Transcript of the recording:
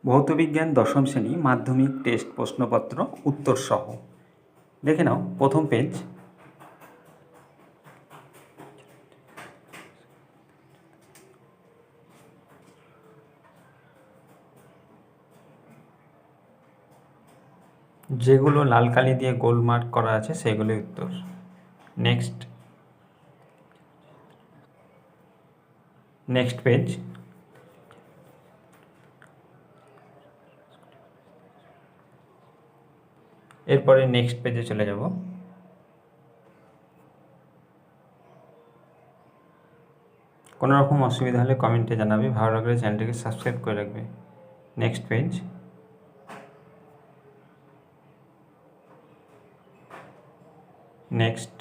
ভৌতবিজ্ঞান দশম শ্রেণী মাধ্যমিক টেস্ট প্রশ্নপত্র উত্তর সহ। দেখে নাও প্রথম পেজ। যেগুলো লাল কালি দিয়ে গোল মার্ক করা আছে সেগুলোই উত্তর। Next page. এরপরে নেক্সট পেজে চলে যাব। কোনো রকম অসুবিধা হলে কমেন্টে জানাবে, ভালো লাগলে চ্যানেলটিকে সাবস্ক্রাইব করে রাখবে। Next page. নেক্সট।